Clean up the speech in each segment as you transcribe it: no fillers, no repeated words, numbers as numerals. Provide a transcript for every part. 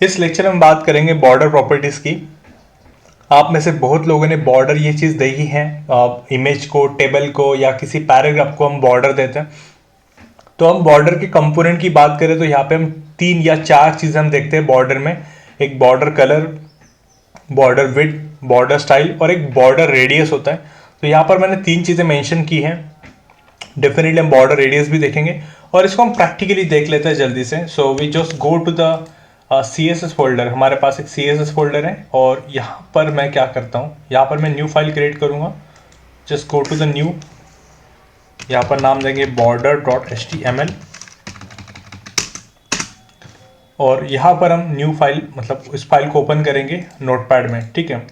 इस लेक्चर में बात करेंगे बॉर्डर प्रॉपर्टीज की। आप में से बहुत लोगों ने बॉर्डर ये चीज़ देखी है, इमेज को, टेबल को या किसी पैराग्राफ को हम बॉर्डर देते हैं। तो हम बॉर्डर के कंपोनेंट की बात करें तो यहाँ पे हम 3 या 4 चीज़ें हम देखते हैं बॉर्डर में। एक border colour, border width, border style और एक बॉर्डर रेडियस होता है। तो यहाँ पर मैंने 3 चीज़ें मेंशन की हैं। डेफिनेटली हम बॉर्डर रेडियस भी देखेंगे और इसको हम प्रैक्टिकली देख लेते हैं जल्दी से। So we just go to the CSS folder. हमारे पास एक CSS फोल्डर है और यहाँ पर मैं क्या करता हूँ, यहाँ पर मैं न्यू फाइल क्रिएट करूँगा। Just go to the new, यहाँ पर नाम देंगे border.html और यहाँ पर हम न्यू फाइल मतलब इस फाइल को ओपन करेंगे नोटपैड में, ठीक है।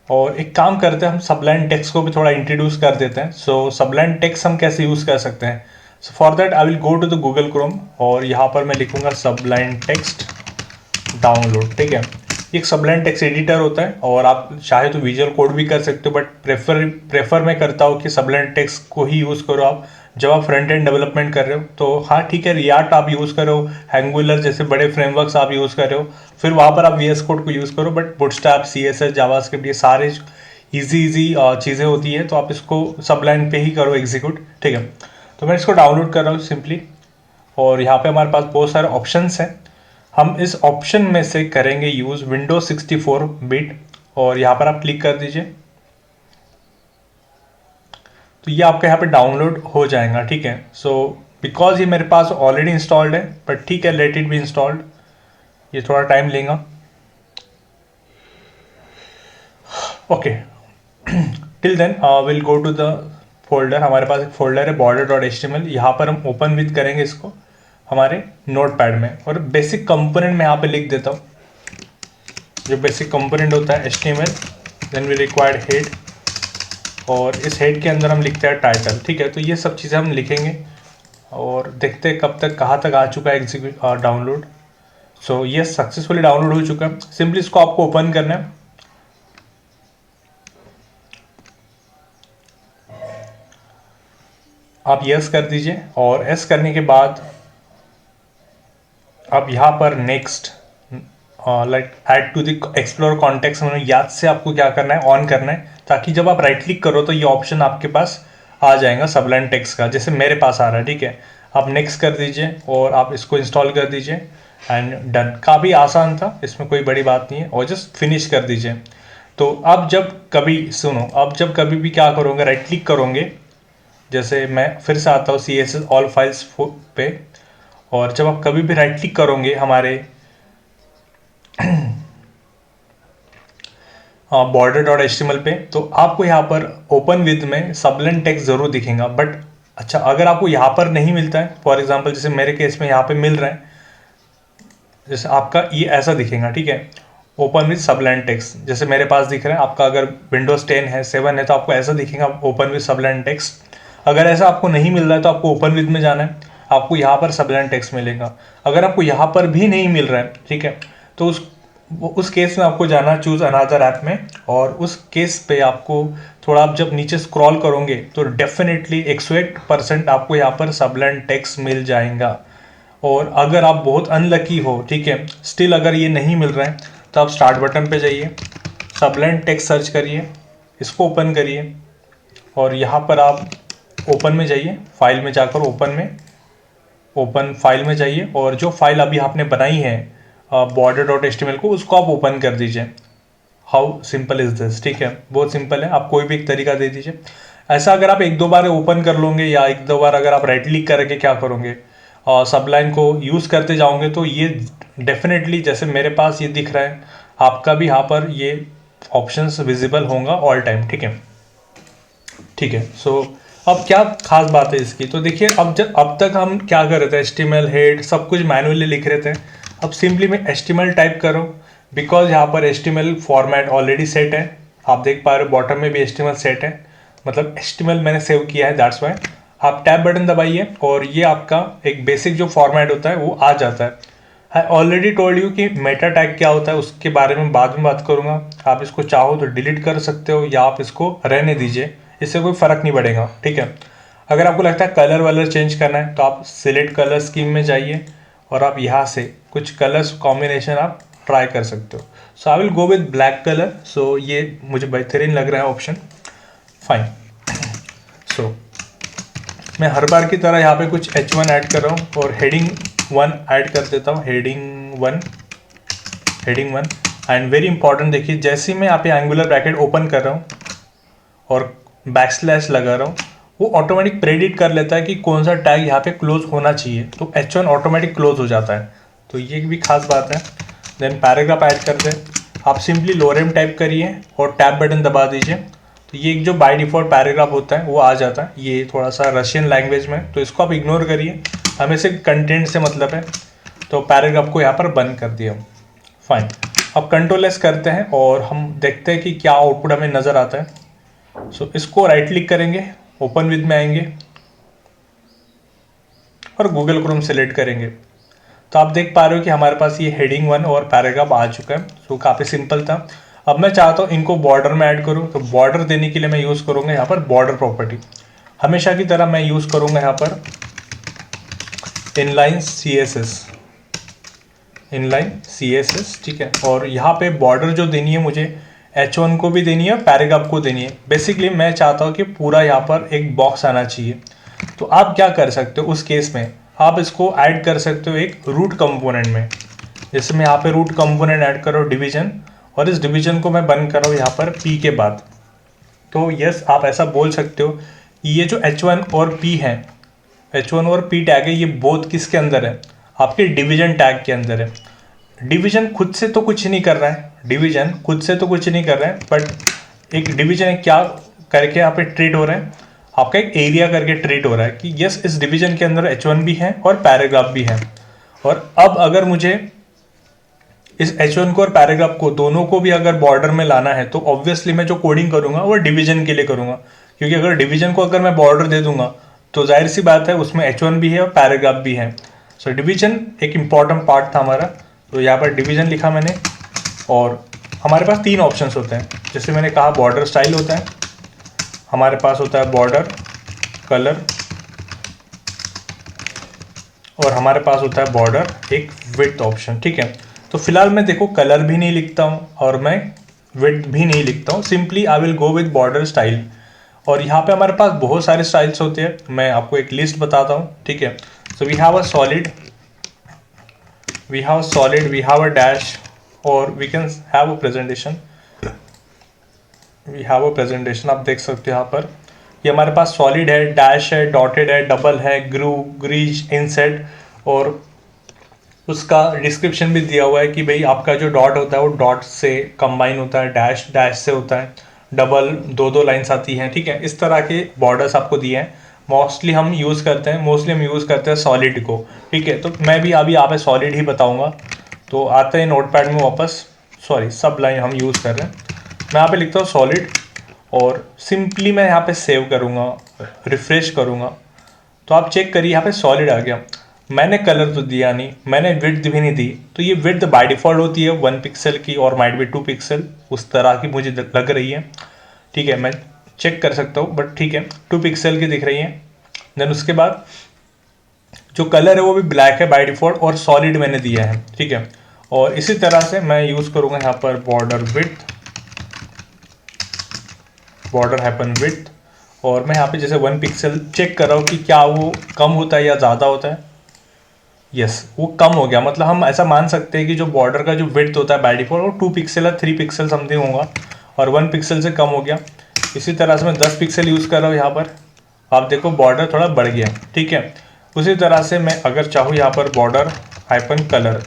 और एक काम करते हैं, हम सबलाइन टेक्स्ट को भी थोड़ा इंट्रोड्यूस कर देते हैं। सो सबलाइन टेक्स्ट हम कैसे यूज़ कर सकते हैं। So for that I will go to the Google Chrome और यहाँ पर मैं लिखूंगा सबलाइन टेक्स्ट डाउनलोड, ठीक है। एक सबलाइन टेक्स्ट एडिटर होता है और आप चाहे तो विजुअल कोड भी कर सकते हो, बट प्रेफर मैं करता हूँ कि सबलाइन टेक्स्ट को ही यूज़ करो आप जब आप फ्रंट एंड डेवलपमेंट कर रहे हो। तो हाँ ठीक है, रिएक्ट आप यूज़ करो, एंगुलर जैसे बड़े फ्रेमवर्क्स आप यूज़ कर रहे हो, फिर वहाँ पर आप VS कोड को यूज़ करो। बट बूटस्ट्रैप, CSS, जावास्क्रिप्ट ये सारे इजी चीज़ें होती है, तो आप इसको सबलाइन पे ही करो एग्जीक्यूट, ठीक है। तो मैं इसको डाउनलोड कर रहा हूँ सिंपली और यहाँ पे हमारे पास बहुत सारे ऑप्शंस हैं। हम इस ऑप्शन में से करेंगे यूज़ Windows 64 बिट और यहाँ पर आप क्लिक कर दीजिए तो ये आपका यहाँ पे डाउनलोड हो जाएगा, ठीक है। सो बिकॉज ये मेरे पास ऑलरेडी इंस्टॉल्ड है, बट ठीक है, लेट इट बी इंस्टॉल्ड। ये थोड़ा टाइम लेगा, okay. Till then will go to the folder. हमारे पास एक फोल्डर है border.html, यहाँ पर हम ओपन विद करेंगे इसको हमारे नोटपैड में और बेसिक कंपोनेंट में यहाँ पे लिख देता हूँ। जो बेसिक कंपोनेंट होता है HTML, then we required head और इस हेड के अंदर हम लिखते हैं टाइटल, ठीक है। तो ये सब चीज़ें हम लिखेंगे और देखते हैं कब तक कहाँ तक आ चुका है एग्जीक्यूट डाउनलोड। सो ये सक्सेसफुली डाउनलोड हो चुका है। सिंपली इसको आपको ओपन करना है। आप यस कर दीजिए और यस करने के बाद अब यहाँ पर next like add to the explore context में याद से आपको क्या करना है, ऑन करना है, ताकि जब आप राइट क्लिक करो तो ये ऑप्शन आपके पास आ जाएगा सबलाइन टेक्स्ट का, जैसे मेरे पास आ रहा है, ठीक है। आप नेक्स्ट कर दीजिए और आप इसको इंस्टॉल कर दीजिए एंड डन। काफ़ी आसान था, इसमें कोई बड़ी बात नहीं है और जस्ट फिनिश कर दीजिए। तो अब जब कभी सुनो, अब जब कभी भी क्या करोगे, राइट क्लिक करोगे, जैसे मैं फिर से आता हूँ CSS ऑल फाइल्स पे, और जब आप कभी भी राइट क्लिक करोगे हमारे border.html पे, तो आपको यहाँ पर ओपन विद में सबलाइन टेक्स्ट ज़रूर दिखेगा। बट अच्छा, अगर आपको यहाँ पर नहीं मिलता है, फॉर एग्जांपल जैसे मेरे केस में यहाँ पे मिल रहा है, जैसे आपका ये ऐसा दिखेगा, ठीक है, ओपन विद सबलाइन टेक्स्ट, जैसे मेरे पास दिख रहा है। आपका अगर Windows 10 है, 7 है, तो आपको ऐसा दिखेगा ओपन विद सबलाइन टेक्स्ट। अगर ऐसा आपको नहीं मिल रहा है तो आपको ओपन विद में जाना है, आपको यहाँ पर सबलाइन टेक्स्ट मिलेगा। अगर आपको यहाँ पर भी नहीं मिल रहा है, ठीक है, तो उस केस में आपको जाना चूज अनदर ऐप में, और उस केस पे आपको थोड़ा, आप जब नीचे स्क्रॉल करोगे तो डेफिनेटली 101% आपको यहाँ पर सबलाइन टेक्स्ट मिल जाएगा। और अगर आप बहुत अनलकी हो, ठीक है, स्टिल अगर ये नहीं मिल रहा है, तो आप स्टार्ट बटन पे जाइए, सबलाइन टेक्स्ट सर्च करिए, इसको ओपन करिए और यहाँ पर आप ओपन में जाइए, फाइल में जाकर ओपन फाइल में जाइए और जो फाइल अभी आपने बनाई है border.html को, उसको आप ओपन कर दीजिए। हाउ सिंपल इज दिस, ठीक है, बहुत सिंपल है। आप कोई भी एक तरीका दे दीजिए। ऐसा अगर आप 1-2 बार ओपन कर लोगे या 1-2 बार अगर आप राइट क्लिक करके क्या करोगे, सबलाइन को यूज़ करते जाओगे, तो ये डेफिनेटली, जैसे मेरे पास ये दिख रहा है, आपका भी यहाँ पर ये ऑप्शंस विजिबल होगा ऑल टाइम, ठीक है, ठीक है। सो अब क्या खास बात है इसकी, तो देखिए, अब तक हम क्या कर रहे थे, HTML हेड सब कुछ मैनुअली लिख रहे थे। अब सिंपली मैं HTML टाइप करो, बिकॉज यहाँ पर HTML फॉर्मेट ऑलरेडी सेट है। आप देख पा रहे हो बॉटम में भी HTML सेट है, मतलब HTML मैंने सेव किया है, दैट्स वाई। आप टैब बटन दबाइए और ये आपका एक बेसिक जो फॉर्मेट होता है वो आ जाता है। आई ऑलरेडी टोल्ड यू कि मेटा टैग क्या होता है, उसके बारे में बाद में बात करूँगा। आप इसको चाहो तो डिलीट कर सकते हो या आप इसको रहने दीजिए, इससे कोई फ़र्क नहीं पड़ेगा, ठीक है। अगर आपको लगता है कलर वलर चेंज करना है, तो आप सिलेक्ट कलर स्कीम में जाइए और आप यहाँ से कुछ कलर्स कॉम्बिनेशन आप ट्राई कर सकते हो। So I will go with black colour. So ये मुझे बेहतरीन लग रहा है ऑप्शन। फाइन। सो मैं हर बार की तरह यहाँ पे कुछ H1 ऐड कर रहा हूँ और हेडिंग 1 ऐड कर देता हूँ। हेडिंग 1 एंड वेरी इंपॉर्टेंट, देखिए जैसे ही मैं यहाँ पे एंगुलर ब्रैकेट ओपन कर रहा हूँ और बैकस्लैश लगा रहा हूँ, वो ऑटोमेटिक प्रेडिक्ट कर लेता है कि कौन सा टैग यहाँ पे क्लोज होना चाहिए, तो H1 ऑटोमेटिक क्लोज हो जाता है। तो ये भी खास बात है। देन पैराग्राफ ऐड करते हैं। आप सिंपली लोरेम टाइप करिए और टैब बटन दबा दीजिए, तो ये जो बाय डिफ़ॉल्ट पैराग्राफ होता है वो आ जाता है। ये थोड़ा सा रशियन लैंग्वेज में, तो इसको आप इग्नोर करिए, हमें सिर्फ कंटेंट से मतलब है। तो पैराग्राफ को यहाँ पर बंद कर दिया। फाइन। अब कंट्रोल एस करते हैं और हम देखते हैं कि क्या आउटपुट हमें नज़र आता है। सो इसको राइट क्लिक करेंगे, ओपन विद में आएंगे और गूगल क्रोम सेलेक्ट करेंगे। तो आप देख पा रहे हो कि हमारे पास ये हेडिंग 1 और पैराग्राफ आ चुका है। सो काफ़ी सिंपल था। अब मैं चाहता हूँ इनको बॉर्डर में ऐड करूँ, तो बॉर्डर देने के लिए मैं यूज़ करूँगा यहाँ पर बॉर्डर प्रॉपर्टी। हमेशा की तरह मैं यूज़ करूँगा यहाँ पर इनलाइन सी एस एस, ठीक है। और यहाँ पे बॉर्डर जो देनी है मुझे H1 को भी देनी है, पैराग्राफ को देनी है। बेसिकली मैं चाहता हूँ कि पूरा यहाँ पर एक बॉक्स आना चाहिए। तो आप क्या कर सकते हो उस केस में, आप इसको ऐड कर सकते हो एक रूट कंपोनेंट में। जैसे मैं यहाँ पे रूट कंपोनेंट ऐड कर रहा हूँ डिवीजन, और इस डिवीजन को मैं बंद कर रहा हूँ यहाँ पर P के बाद। तो यस, आप ऐसा बोल सकते हो ये जो H1 और P है, H1 और P टैग है, ये बोथ किसके अंदर है, आपके डिवीजन टैग के अंदर है। डिवीजन खुद से तो कुछ नहीं कर रहा है, बट एक डिवीजन क्या करके यहाँ पे ट्रीट हो रहा है, आपका एक एरिया करके ट्रीट हो रहा है कि यस इस डिवीजन के अंदर H1 भी है और पैराग्राफ भी है। और अब अगर मुझे इस H1 को और पैराग्राफ को दोनों को भी अगर बॉर्डर में लाना है, तो ऑब्वियसली मैं जो कोडिंग करूंगा वो डिवीजन के लिए करूंगा, क्योंकि अगर डिवीजन को अगर मैं बॉर्डर दे दूंगा तो जाहिर सी बात है उसमें H1 भी है और पैराग्राफ भी है। सो डिवीजन एक इंपॉर्टेंट पार्ट था हमारा। तो यहाँ पर डिवीजन लिखा मैंने, और हमारे पास 3 ऑप्शंस होते हैं। जैसे मैंने कहा बॉर्डर स्टाइल होता है, हमारे पास होता है बॉर्डर कलर, और हमारे पास होता है बॉर्डर एक विड्थ ऑप्शन, ठीक है। तो फिलहाल मैं देखो कलर भी नहीं लिखता हूँ और मैं विड्थ भी नहीं लिखता हूँ, simply I will go with border style. और यहाँ पे हमारे पास बहुत सारे स्टाइल्स होते हैं, मैं आपको एक लिस्ट बताता हूँ, ठीक है। So we have a solid, we have a dash, और we can have a presentation. आप देख सकते हो यहाँ पर ये हमारे पास सॉलिड है, डैश है, डॉटेड है, डबल है, ग्रीज, इनसेट, और उसका डिस्क्रिप्शन भी दिया हुआ है कि भाई आपका जो डॉट होता है वो डॉट से कंबाइन होता है, डैश से होता है, डबल 2 लाइन्स आती हैं, ठीक है। इस तरह के बॉर्डर्स आपको दिए हैं। मोस्टली हम यूज़ करते हैं सॉलिड को, ठीक है। तो मैं भी अभी यहाँ पे सॉलिड ही बताऊँगा। तो आते हैं नोटपैड में वापस, सब लाइन हम यूज़ कर रहे हैं। मैं यहाँ पे लिखता हूँ सॉलिड, और सिंपली मैं यहाँ पे सेव करूँगा, रिफ्रेश करूँगा, तो आप चेक करिए यहाँ पे सॉलिड आ गया। मैंने कलर तो दिया नहीं, मैंने विड्थ भी नहीं दी, तो ये विड्थ बाय डिफ़ॉल्ट होती है 1 पिक्सल की, और माइट बी 2 पिक्सल, उस तरह की मुझे लग रही है, ठीक है। मैं चेक कर सकता हूँ, बट ठीक है 2 पिक्सल की दिख रही है। देन उसके बाद जो कलर है वो भी ब्लैक है बाय डिफ़ॉल्ट, और सॉलिड मैंने दिया है, ठीक है। और इसी तरह से मैं यूज़ करूँगा यहाँ पर बॉर्डर विड्थ, और मैं यहाँ पे जैसे 1 पिक्सल चेक कर रहा हूँ कि क्या वो कम होता है या ज़्यादा होता है। यस, वो कम हो गया, मतलब हम ऐसा मान सकते हैं कि जो बॉर्डर का जो विड्थ होता है बाय डिफॉल्ट वो 2 पिक्सल या 3 पिक्सल समथिंग होगा, और 1 पिक्सल से कम हो गया। इसी तरह से मैं 10 पिक्सल यूज़ कर रहा हूँ यहाँ पर, आप देखो बॉर्डर थोड़ा बढ़ गया, ठीक है। उसी तरह से मैं अगर चाहूँ यहाँ पर border hyphen colour,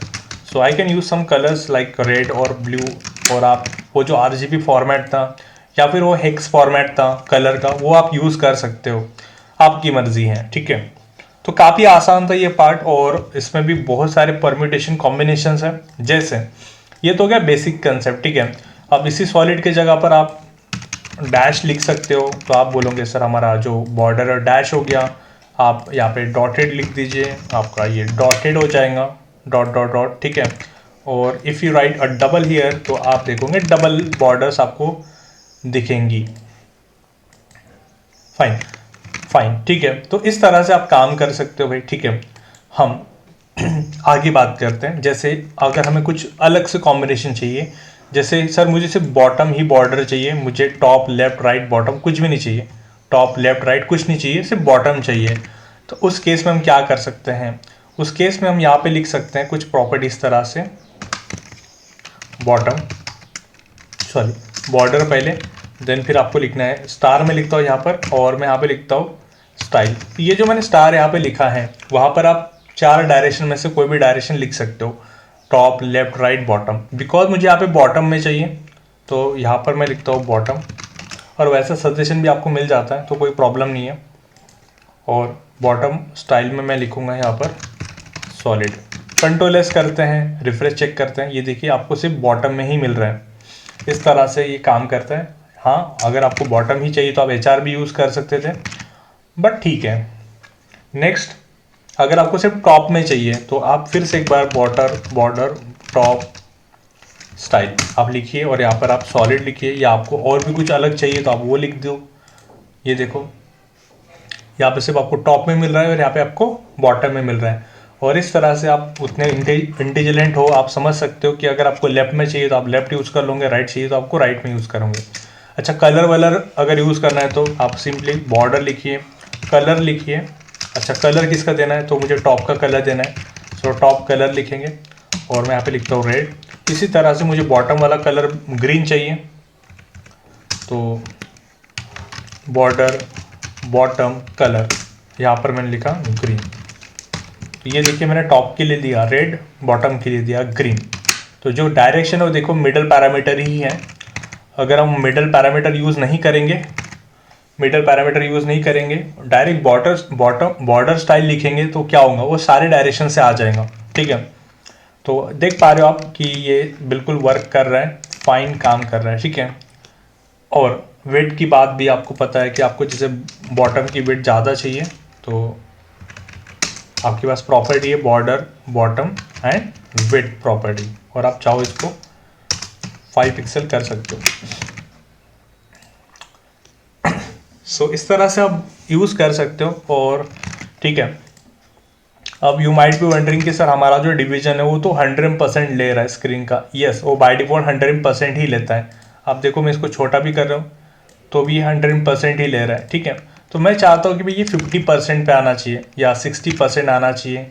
so I can use some colours like red और ब्लू, और आप वो जो RGB फॉर्मेट था या फिर वो हेक्स फॉर्मेट था कलर का, वो आप यूज़ कर सकते हो, आपकी मर्ज़ी है, ठीक है। तो काफ़ी आसान था ये पार्ट, और इसमें भी बहुत सारे परम्यूटेशन कॉम्बिनेशंस हैं। जैसे ये तो हो गया बेसिक कंसेप्ट, ठीक है। अब इसी सॉलिड के जगह पर आप डैश लिख सकते हो, तो आप बोलोगे सर हमारा जो बॉर्डर है डैश हो गया, आप यहाँ पे डॉटेड लिख दीजिए, आपका ये डॉटेड हो जाएगा, डॉट डॉट डॉट, ठीक है। और if you right a double here, तो आप देखोगे डबल बॉर्डर्स आपको दिखेंगी। फाइन, ठीक है। तो इस तरह से आप काम कर सकते हो भाई, ठीक है। हम आगे बात करते हैं। जैसे अगर हमें कुछ अलग से कॉम्बिनेशन चाहिए, जैसे सर मुझे सिर्फ बॉटम ही बॉर्डर चाहिए, मुझे टॉप लेफ्ट राइट बॉटम कुछ भी नहीं चाहिए, टॉप लेफ्ट राइट कुछ नहीं चाहिए, सिर्फ बॉटम चाहिए, तो उस केस में हम क्या कर सकते हैं? उस केस में हम यहाँ पे लिख सकते हैं कुछ प्रॉपर्टी इस तरह से, बॉटम सॉरी बॉर्डर पहले, देन फिर आपको लिखना है, स्टार में लिखता हूँ यहाँ पर, और मैं यहाँ पे लिखता हूँ स्टाइल। ये जो मैंने स्टार यहाँ पे लिखा है, वहाँ पर आप 4 डायरेक्शन में से कोई भी डायरेक्शन लिख सकते हो, top left right bottom. Because मुझे यहाँ पे बॉटम में चाहिए तो यहाँ पर मैं लिखता हूँ बॉटम, और वैसा सजेशन भी आपको मिल जाता है तो कोई प्रॉब्लम नहीं है। और बॉटम स्टाइल में मैं लिखूँगा यहाँ पर सॉलिड। कंट्रोल एस करते हैं, रिफ्रेश चेक करते हैं, ये देखिए आपको सिर्फ बॉटम में ही मिल रहा है। इस तरह से ये काम करता है। हाँ, अगर आपको बॉटम ही चाहिए तो आप HR भी यूज़ कर सकते थे, बट ठीक है। नेक्स्ट, अगर आपको सिर्फ टॉप में चाहिए तो आप फिर से एक बार बॉर्डर टॉप स्टाइल आप लिखिए, और यहाँ पर आप सॉलिड लिखिए, या आपको और भी कुछ अलग चाहिए तो आप वो लिख दो। ये देखो यहाँ पे सिर्फ आपको टॉप में मिल रहा है और यहाँ पे आपको बॉटम में मिल रहा है। और इस तरह से आप उतने इंटेलिजेंट हो, आप समझ सकते हो कि अगर आपको लेफ्ट में चाहिए तो आप लेफ्ट यूज़ कर लोगे, राइट चाहिए तो आपको राइट में यूज़ करोगे। अच्छा, कलर वलर अगर यूज़ करना है तो आप सिंपली बॉर्डर लिखिए, कलर लिखिए। अच्छा, कलर किसका देना है? तो मुझे टॉप का कलर देना है, सो टॉप कलर लिखेंगे, और मैं यहाँ पे लिखता हूँ रेड। इसी तरह से मुझे बॉटम वाला कलर ग्रीन चाहिए, तो बॉर्डर बॉटम कलर, यहाँ पर मैंने लिखा ग्रीन। तो ये देखिए मैंने टॉप के लिए दिया रेड, बॉटम के लिए दिया ग्रीन। तो जो डायरेक्शन है वो देखो मिडल पैरामीटर ही है। अगर हम मिडल पैरामीटर यूज़ नहीं करेंगे, डायरेक्ट बॉर्डर स्टाइल लिखेंगे तो क्या होगा, वो सारे डायरेक्शन से आ जाएगा। ठीक है, तो देख पा रहे हो आप कि ये बिल्कुल वर्क कर रहा है, फाइन काम कर रहा है। ठीक है, और वेट की बात भी आपको पता है कि आपको जैसे बॉटम की वेट ज़्यादा चाहिए तो आपके पास प्रॉपर्टी है border bottom and weight property, और आप चाहो इसको 5 पिक्सल कर सकते हो। सो इस तरह से आप यूज़ कर सकते हो। और ठीक है, अब यू माइट बी वंडरिंग कि सर हमारा जो डिवीजन है वो तो 100% ले रहा है स्क्रीन का। यस, वो बाय डिफॉल्ट 100% ही लेता है। आप देखो मैं इसको छोटा भी कर रहा हूँ तो भी 100% ही ले रहा है। ठीक है, तो मैं चाहता हूँ कि भाई ये 50% पे आना चाहिए या 60% आना चाहिए,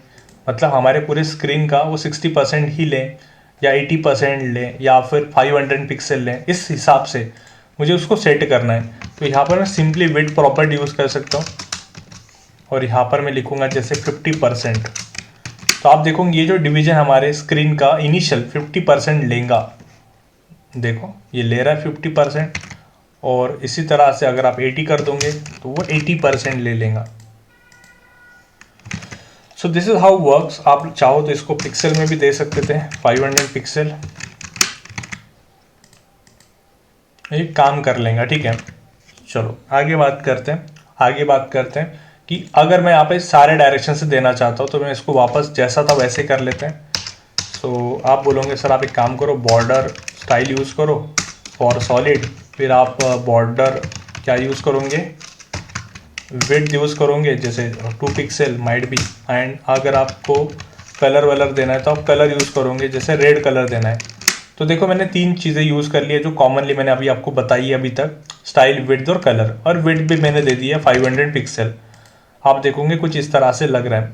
मतलब हमारे पूरे स्क्रीन का वो 60% ही लें या 80% लें या फिर 500 पिक्सल लें, इस हिसाब से मुझे उसको सेट करना है। तो यहाँ पर मैं सिंपली विड्थ प्रॉपर्टी यूज़ कर सकता हूँ, और यहाँ पर मैं लिखूँगा जैसे 50%। तो आप देखोगे ये जो डिवीज़न हमारे स्क्रीन का इनिशियल 50% लेगा, देखो ये ले रहा है 50%, और इसी तरह से अगर आप 80 कर दोगे तो वो 80% ले लेगा। So this is how works. आप चाहो तो इसको पिक्सल में भी दे सकते थे, 500 पिक्सल, ये काम कर लेंगे। ठीक है, चलो आगे बात करते हैं कि अगर मैं यहाँ पे सारे डायरेक्शन से देना चाहता हूँ तो मैं इसको वापस जैसा था वैसे कर लेते हैं। तो आप बोलोगे सर आप एक काम करो, बॉर्डर स्टाइल यूज़ करो फॉर सॉलिड, फिर आप बॉर्डर क्या यूज़ करोगे, विड्थ यूज़ करोगे जैसे 2 पिक्सल माइट बी, एंड अगर आपको कलर वलर देना है तो आप कलर यूज़ करोगे जैसे रेड कलर देना है। तो देखो मैंने 3 चीज़ें यूज़ कर ली है जो कॉमनली मैंने अभी आपको बताई है अभी तक, स्टाइल विड्थ और कलर, और विड्थ भी मैंने दे दी है 500 पिक्सल। आप देखोगे कुछ इस तरह से लग रहा है।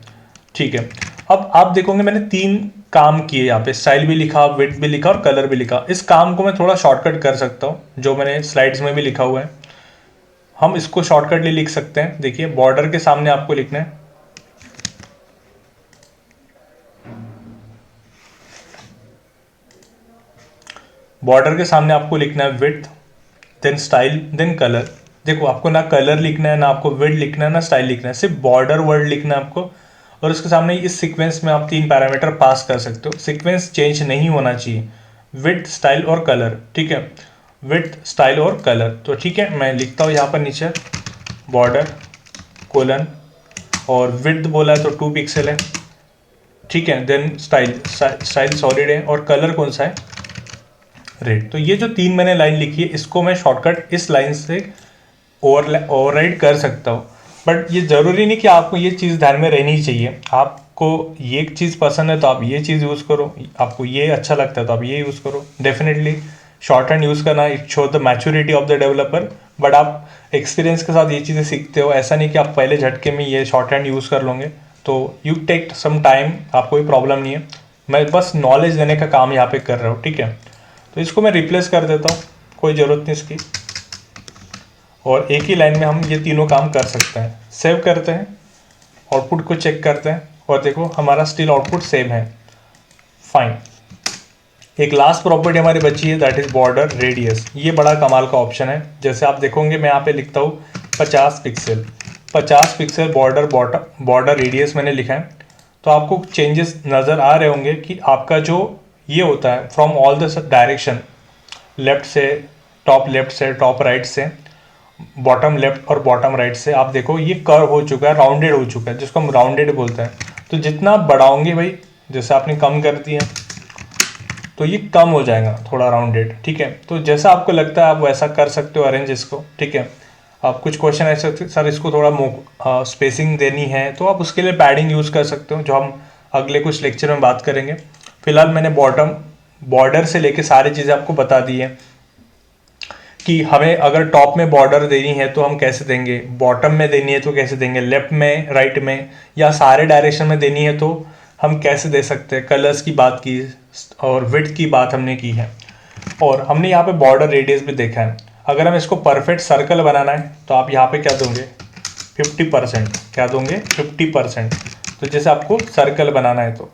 ठीक है, अब आप देखोगे मैंने 3 काम किए यहाँ पे, स्टाइल भी लिखा, विड्थ भी लिखा और कलर भी लिखा। इस काम को मैं थोड़ा शॉर्टकट कर सकता हूँ, जो मैंने स्लाइड्स में भी लिखा हुआ है, हम इसको शॉर्टकटली लिख सकते हैं। देखिए बॉर्डर के सामने आपको लिखना है width, then style, then colour. देखो आपको ना कलर लिखना है, ना आपको विड्थ लिखना है, ना स्टाइल लिखना है, सिर्फ बॉर्डर वर्ड लिखना है आपको। और उसके सामने इस सीक्वेंस में आप 3 पैरामीटर पास कर सकते हो, सीक्वेंस चेंज नहीं होना चाहिए, विड्थ स्टाइल और कलर। ठीक है, विड्थ स्टाइल और कलर। तो ठीक है, मैं लिखता हूँ यहाँ पर नीचे बॉर्डर कोलन, और विड्थ बोला है तो 2 पिक्सल है। ठीक है, देन स्टाइल सॉलिड है, और कलर कौन सा है, रेड। तो ये जो 3 मैंने लाइन लिखी है इसको मैं शॉर्टकट इस लाइन से ओवरराइड कर सकता हूँ, बट ये ज़रूरी नहीं कि आपको ये चीज़ ध्यान में रहनी चाहिए। आप आपको ये चीज़ पसंद है तो आप ये चीज़ यूज़ करो, आपको ये अच्छा लगता है तो आप ये यूज़ करो। डेफिनेटली शॉर्ट हैंड यूज़ करना it show the maturity of the developer, but आप एक्सपीरियंस के साथ ये चीज़ें सीखते हो। ऐसा नहीं कि आप पहले झटके में ये शॉर्ट हैंड यूज़ कर लोगे, तो यू टेक सम टाइम, आपको कोई प्रॉब्लम नहीं है। मैं बस नॉलेज देने का काम यहाँ पे कर रहा हूँ, ठीक है। तो इसको मैं रिप्लेस कर देता हूँ, कोई ज़रूरत नहीं इसकी, और एक ही लाइन में हम ये तीनों काम कर सकते हैं। सेव करते हैं, आउटपुट को चेक करते हैं, और देखो हमारा स्टिल आउटपुट सेम है, फाइन। एक लास्ट प्रॉपर्टी हमारी बची है, दैट इज बॉर्डर रेडियस। ये बड़ा कमाल का ऑप्शन है। जैसे आप देखोगे मैं यहाँ पे लिखता हूँ 50 पिक्सल, 50 पिक्सल बॉर्डर रेडियस मैंने लिखा है। तो आपको चेंजेस नज़र आ रहे होंगे कि आपका जो ये होता है from all the direction, left से, टॉप लेफ्ट से, टॉप राइट से, बॉटम लेफ्ट और बॉटम राइट से, आप देखो ये कर्व हो चुका है, राउंडेड हो चुका है, जिसको हम राउंडेड बोलते हैं। तो जितना आप बढ़ाओगे भाई, जैसे आपने कम कर दिया तो ये कम हो जाएगा थोड़ा राउंडेड, ठीक है। तो जैसा आपको लगता है आप वैसा कर सकते हो अरेंज इसको, ठीक है। आप कुछ क्वेश्चन ऐसे सर इसको थोड़ा स्पेसिंग देनी है, तो आप उसके लिए पैडिंग यूज़ कर सकते हो, जो हम अगले कुछ लेक्चर में बात करेंगे। फिलहाल मैंने बॉर्डर से लेके सारी चीज़ें आपको बता दी है कि हमें अगर टॉप में बॉर्डर देनी है तो हम कैसे देंगे, बॉटम में देनी है तो कैसे देंगे, लेफ्ट में, राइट में, या सारे डायरेक्शन में देनी है तो हम कैसे दे सकते हैं। कलर्स की बात की और विड्थ की बात हमने की है, और हमने यहाँ पे बॉर्डर रेडियस भी देखा है। अगर हम इसको परफेक्ट सर्कल बनाना है तो आप यहाँ पे क्या दोगे, 50%। क्या दोगे, 50%। तो जैसे आपको सर्कल बनाना है तो,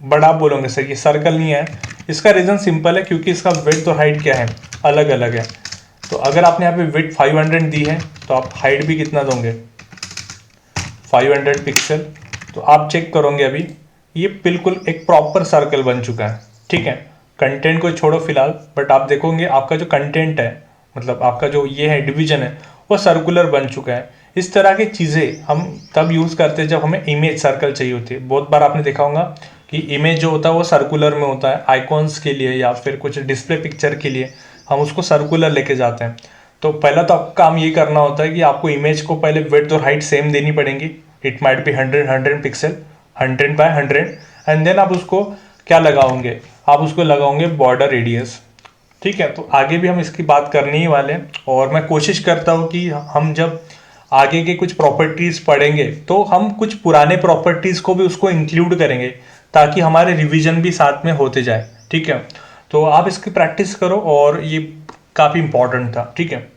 बट आप बोलोगे सर ये सर्कल नहीं है। इसका रीज़न सिंपल है, क्योंकि इसका विड्थ और हाइट क्या है, अलग अलग है। तो अगर आपने यहाँ पे विड्थ 500 दी है तो आप हाइट भी कितना दोगे, 500 पिक्सल। तो आप चेक करोगे अभी ये बिल्कुल एक प्रॉपर सर्कल बन चुका है, ठीक है। कंटेंट को छोड़ो फिलहाल, बट आप देखोगे आपका जो कंटेंट है, मतलब आपका जो ये है डिवीजन है, वो सर्कुलर बन चुका है। इस तरह की चीज़ें हम तब यूज़ करते हैं जब हमें इमेज सर्कल चाहिए होती है। बहुत बार आपने देखा होगा कि इमेज जो होता है वो सर्कुलर में होता है, आइकॉन्स के लिए या फिर कुछ डिस्प्ले पिक्चर के लिए हम उसको सर्कुलर लेके जाते हैं। तो पहला तो आपका काम ये करना होता है कि आपको इमेज को पहले विड्थ और हाइट सेम देनी पड़ेगी। It might be 100 pixel, 100 by 100, and then आप उसको क्या लगाओगे, आप उसको लगाओगे बॉर्डर रेडियस, ठीक है। तो आगे भी हम इसकी बात करने ही वाले हैं, और मैं कोशिश करता हूँ कि हम जब आगे के कुछ प्रॉपर्टीज़ पढ़ेंगे तो हम कुछ पुराने प्रॉपर्टीज़ को भी उसको इंक्लूड करेंगे, ताकि हमारे रिवीजन भी साथ में होते जाए, ठीक है। तो आप इसकी प्रैक्टिस करो, और ये काफ़ी इंपॉर्टेंट था, ठीक है।